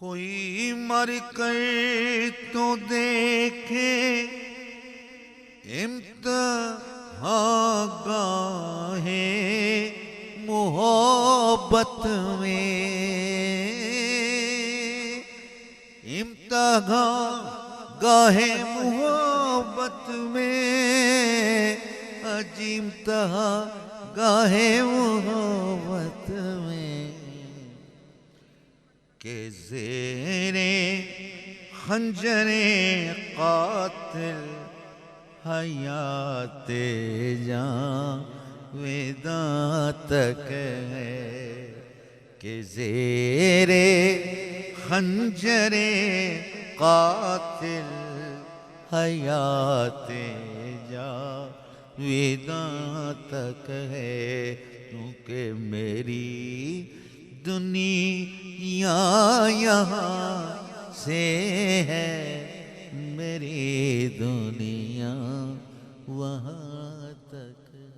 کوئی مر کر تو دیکھے امتحان گاہ محبت میں، امتحان گاہ محبت میں، عجیب امتحان گاہ محبت میں، کہ زیر خنجر قاتل حیات جاویداں تک ہے، کہ زیر خنجر قاتل حیات جاویداں تک ہے، کیونکہ میری دنیا یہاں سے ہے، میری دنیا وہاں تک ہے۔